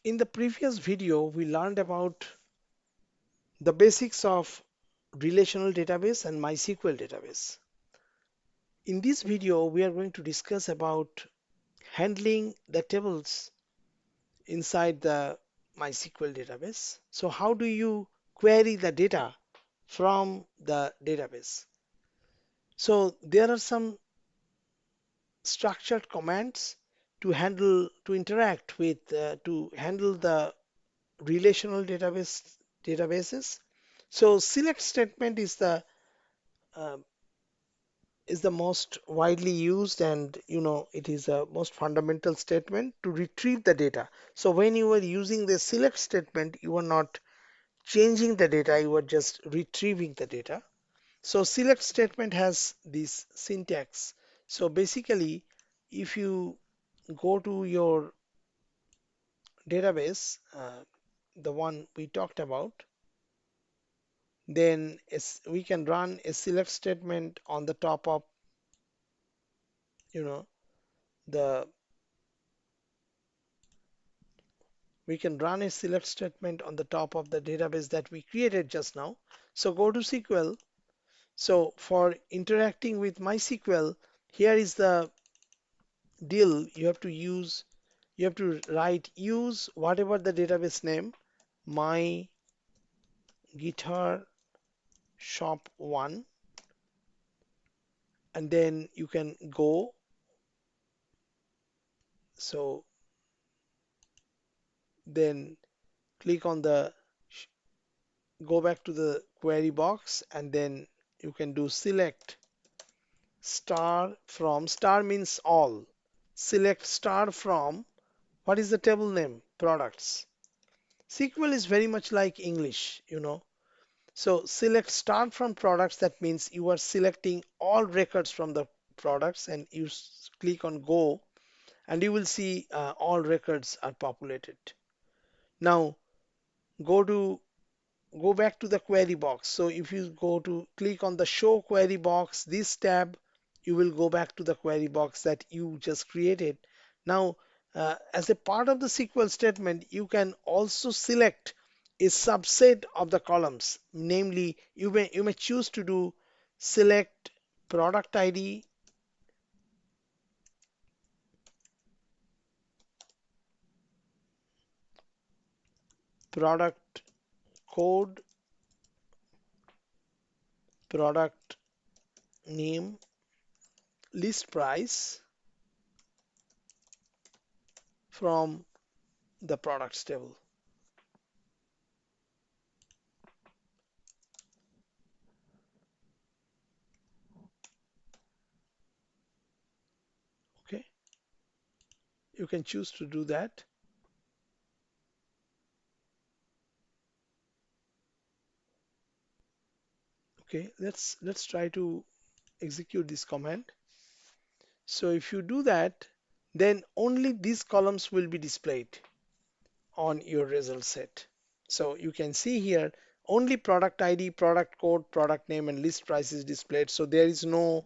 In the previous video, we learned about the basics of relational database and MySQL database. In this video, we are going to discuss about handling the tables inside the MySQL database. So how do you query the data from the database? So there are some structured commands to interact with to handle the relational databases. So select statement uh, is the most widely used, and it is a most fundamental statement to retrieve the data. So when you are using the select statement, you are not changing the data, you are just retrieving the data. So select statement has this syntax. So basically, if you go to your database, the one we talked about, then we can run a select statement on the top of you know the we can run a select statement on the top of the database that we created just now. So go to SQL. So for interacting with MySQL, here is the deal. You have to write use whatever the database name, my guitar shop 1, and then you can go. So then click on the go back to the query box, and then you can do select star from. Star means all. Select star from. What is the table name? Products. SQL is very much like English. So select star from products. That means you are selecting all records from the products, and you click on go, and you will see all records are populated. Now go to go back to the query box. So if you go to click on the show query box, this tab, you will go back to the query box that you just created. Now, as a part of the SQL statement, you can also select a subset of the columns. Namely, you may choose to do select product ID, product code, product name, list price from the products table. Okay, you can choose to do that. Okay, let's try to execute this command. So if you do that, then only these columns will be displayed on your result set. So you can see here only product ID, product code, product name, and list price is displayed. So there is no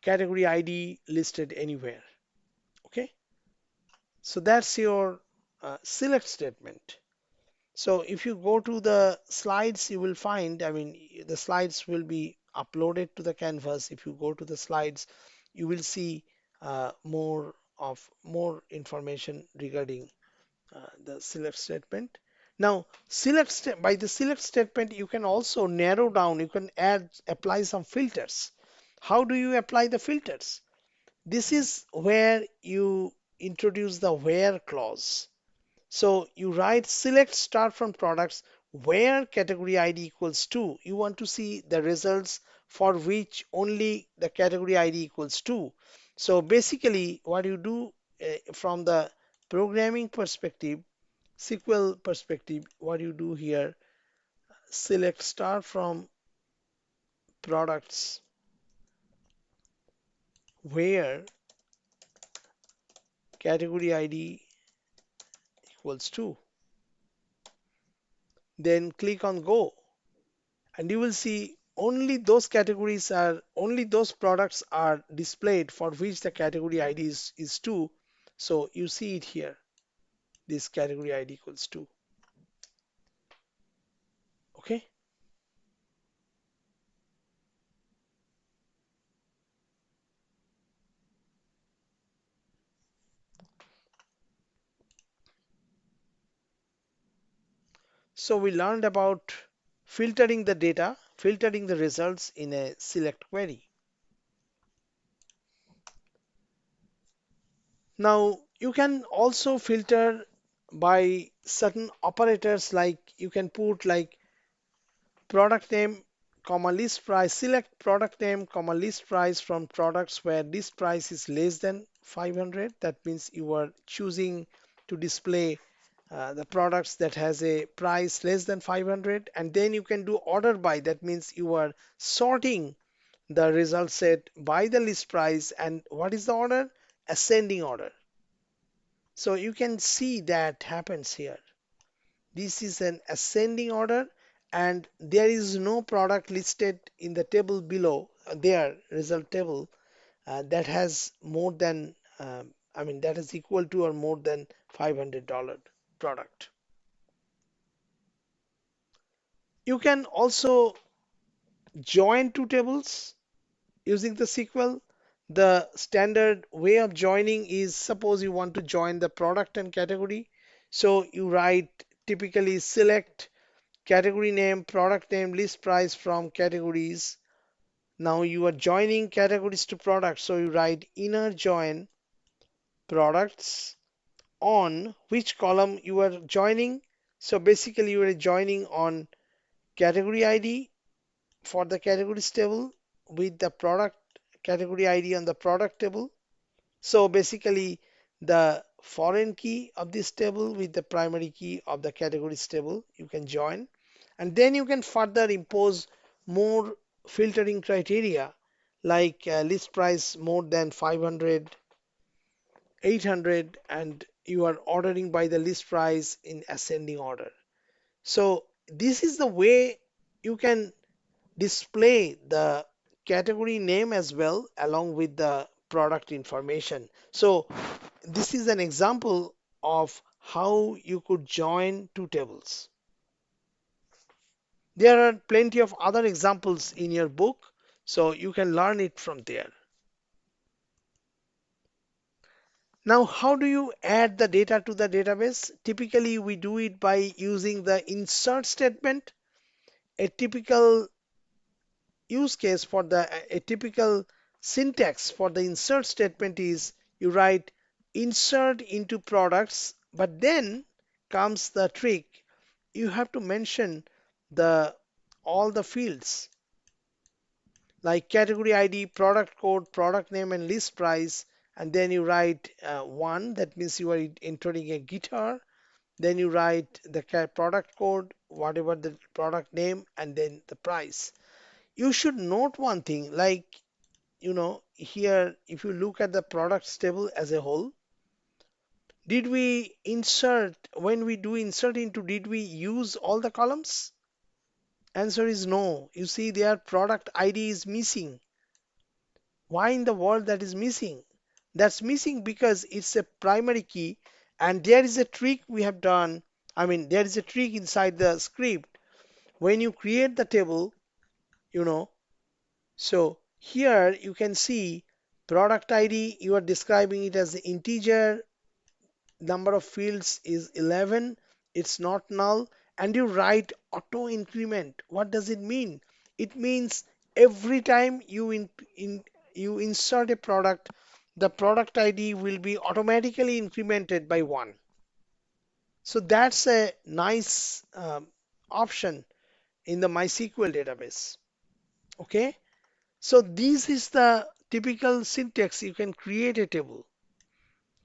category ID listed anywhere. Okay, so that's your select statement. So if you go to the slides, you will find, I mean, the slides will be uploaded to the canvas. If you go to the slides, you will see more information regarding the select statement. Now, by the select statement, you can also narrow down, you can apply some filters. How do you apply the filters? This is where you introduce the where clause. So you write select start from products where category ID equals 2. You want to see the results for which only the category ID equals 2. So basically what you do from the programming perspective, SQL perspective, what you do here, select start from products where category ID equals 2. Then click on go, and you will see only those products are displayed for which the category ID is 2. So you see it here. this category ID equals to. Okay. So we learned about filtering the data, filtering the results in a select query. Now you can also filter by certain operators, like you can put like product name comma list price, select product name comma list price from products where list price is less than 500. That means you are choosing to display the products that has a price less than 500, and then you can do order by. That means you are sorting the result set by the list price. And what is the order? Ascending order. So you can see that happens here. This is an ascending order, and there is no product listed in the table below, their result table, that has more than, that is equal to or more than $500 product. You can also join two tables using the SQL. The standard way of joining is, suppose you want to join the product and category. So you write, typically select category name, product name, list price from categories. Now you are joining categories to products. So you write inner join products on which column you are joining. So basically you are joining on category ID for the categories table with the product category ID on the product table. So basically the foreign key of this table with the primary key of the categories table you can join, and then you can further impose more filtering criteria like list price more than 500, 800, and you are ordering by the list price in ascending order. So this is the way you can display the category name as well along with the product information. So this is an example of how you could join two tables. There are plenty of other examples in your book, so you can learn it from there. Now, how do you add the data to the database? Typically, we do it by using the insert statement. A typical use case for a typical syntax for the insert statement is you write insert into products, but then comes the trick. You have to mention the all the fields like category ID, product code, product name, and list price, and then you write one. That means you are entering a guitar. Then you write the product code, whatever the product name, and then the price. You should note one thing, like here, if you look at the products table as a whole, did we insert, when we do insert into, did we use all the columns? Answer is no. You see, their product ID is missing. Why in the world that is missing? That's missing because it's a primary key, and there is a trick we have done. There is a trick inside the script. When you create the table, you know, so here you can see product ID, you are describing it as the integer, number of fields is 11, it's not null, and you write auto increment. What does it mean? It means every time you insert a product, the product ID will be automatically incremented by 1. So that's a nice option in the MySQL database. Okay, so this is the typical syntax. You can create a table.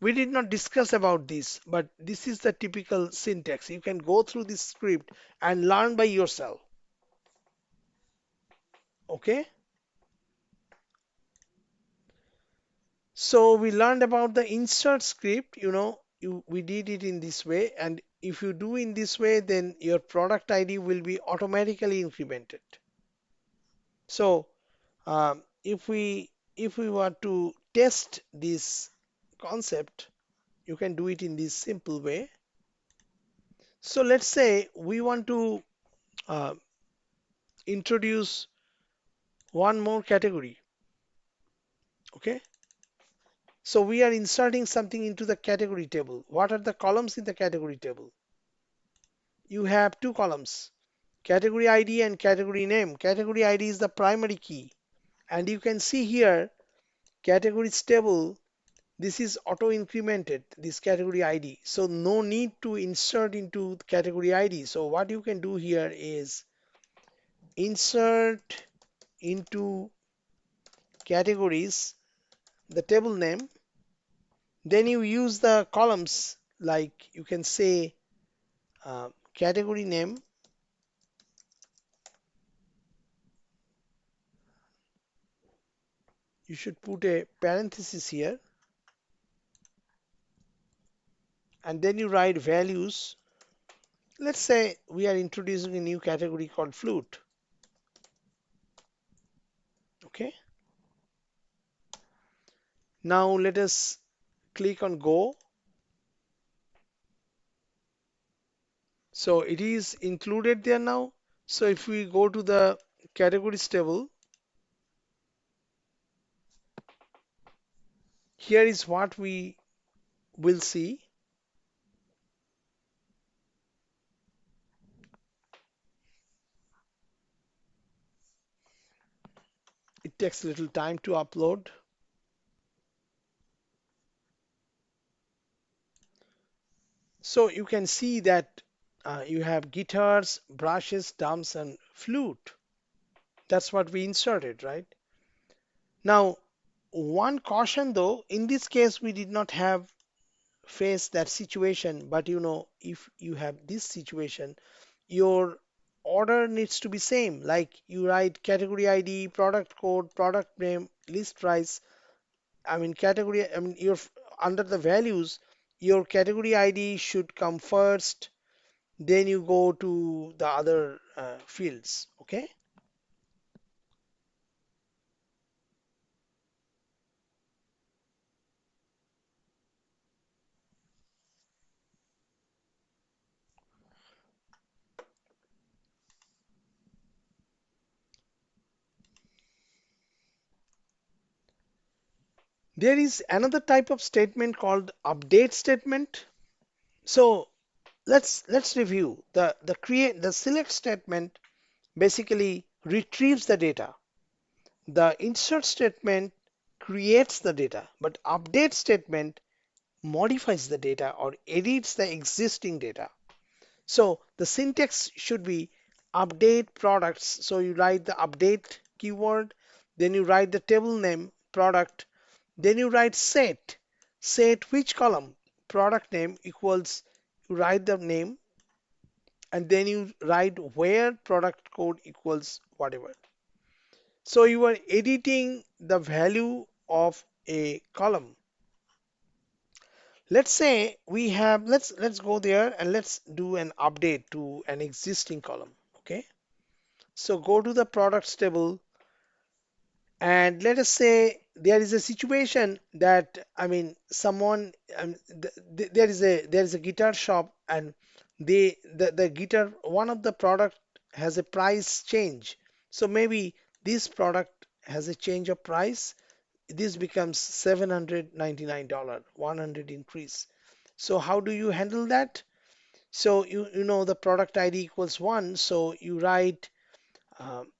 We did not discuss about this, but this is the typical syntax. You can go through this script and learn by yourself. Okay. So we learned about the insert script. We did it in this way, and if you do in this way, then your product ID will be automatically incremented. So if we were to test this concept, you can do it in this simple way. So let's say we want to uh, introduce one more category. Okay. So we are inserting something into the category table. What are the columns in the category table? You have two columns, category ID and category name. Category ID is the primary key. And you can see here, categories table, this is auto incremented, this category ID. So no need to insert into category ID. So what you can do here is insert into categories, the table name. Then you use the columns, like you can say category name. You should put a parenthesis here, and then you write values. Let's say we are introducing a new category called flute. Okay. Now let us click on go. So it is included there now. So if we go to the categories table, here is what we will see. It takes a little time to upload. So you can see that you have guitars, brushes, drums, and flute. That's what we inserted, right? Now, one caution though, in this case, we did not have face that situation, but if you have this situation, your order needs to be same. Like you write category ID, product code, product name, list price. I mean, category, I mean, your under the values, your category ID should come first, then you go to the other fields. Okay. There is another type of statement called update statement. So let's review the select statement basically retrieves the data. The insert statement creates the data, but update statement modifies the data or edits the existing data. So the syntax should be update products. So you write the update keyword, then you write the table name product, then you write set. Set which column? Product name equals, you write the name, and then you write where product code equals whatever. So you are editing the value of a column. Let's say we have, let's go there and let's do an update to an existing column. Okay. So go to the products table, and let us say there is a situation that, I mean, someone, there is a guitar shop, and the guitar, one of the product has a price change. So maybe this product has a change of price. This becomes $799, 100 increase. So how do you handle that? So you know the product ID equals 1. So you write um,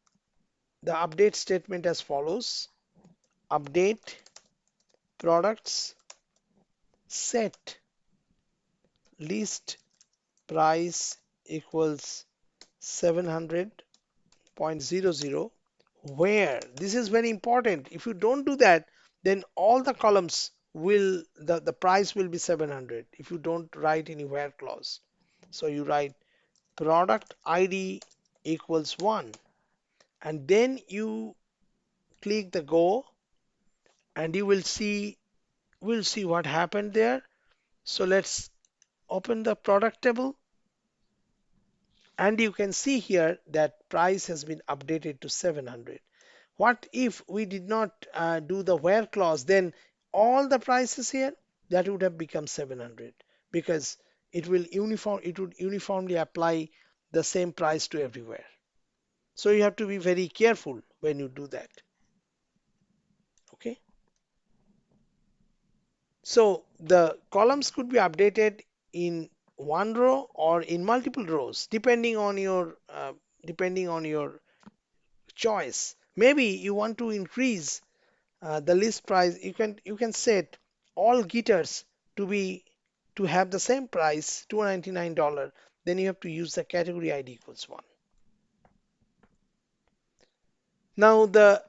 the update statement as follows: update products set list price equals 700.00, where this is very important. If you don't do that, then all the columns will, the price will be 700 if you don't write any where clause. So you write product ID equals 1, and then you click the go, and you will see what happened there. So let's open the product table, and you can see here that price has been updated to 700. What if we did not do the where clause? Then all the prices here, that would have become 700, because it would uniformly apply the same price to everywhere. So you have to be very careful when you do that. Okay. So the columns could be updated in one row or in multiple rows, depending on your choice. Maybe you want to increase the list price. You can set all guitars to be to have the same price, $299. Then you have to use the category ID equals 1. Now the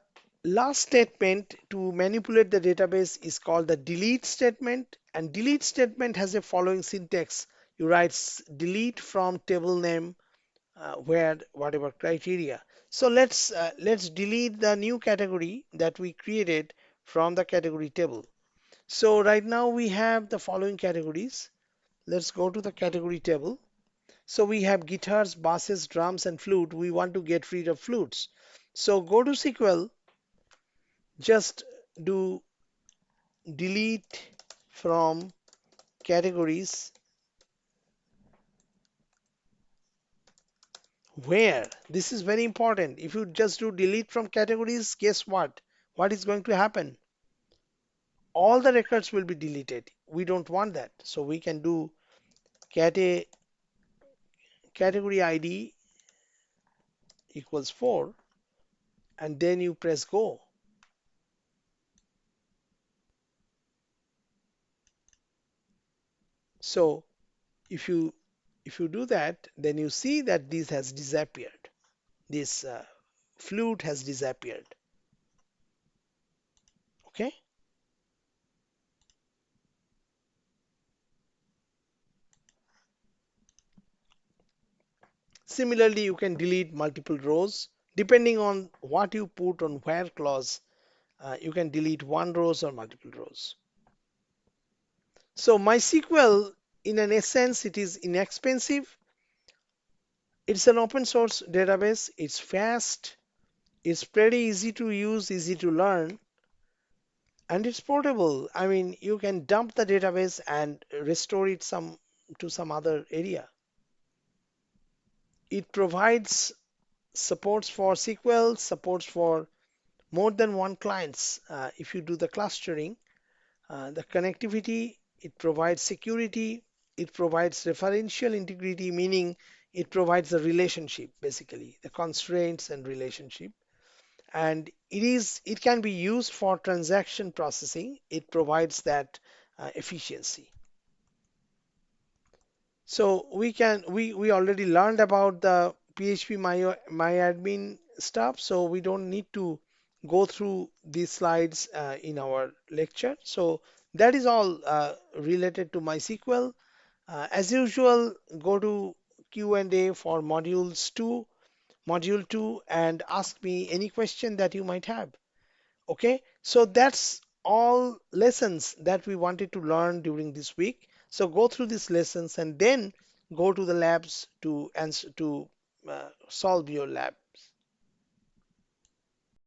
last statement to manipulate the database is called the delete statement, and delete statement has a following syntax. You write delete from table name where whatever criteria. So let's delete the new category that we created from the category table. So right now we have the following categories. Let's go to the category table. So we have guitars, basses, drums, and flute. We want to get rid of flutes. So go to SQL, just do delete from categories where this is very important. If you just do delete from categories, guess what? What is going to happen? All the records will be deleted. We don't want that. So we can do cate category ID equals 4 and then you press go. So if you do that, then you see that this has disappeared. This flute has disappeared. Okay. Similarly, you can delete multiple rows depending on what you put on where clause. You can delete one rows or multiple rows. So MySQL, in an essence, it is inexpensive. It's an open source database. It's fast. It's pretty easy to use, easy to learn, and it's portable. I mean, you can dump the database and restore it to some other area. It provides supports for SQL, supports for more than one clients. If you do the clustering, the connectivity, it provides security, it provides referential integrity, meaning it provides the relationship, basically, the constraints and relationship. And it can be used for transaction processing. It provides that efficiency. So we already learned about the PHP MyAdmin stuff, so we don't need to go through these slides in our lecture. So that is all related to MySQL. As usual, go to Q&A for module 2 and ask me any question that you might have. Okay, so that's all lessons that we wanted to learn during this week. So go through these lessons and then go to the labs to answer to solve your lab.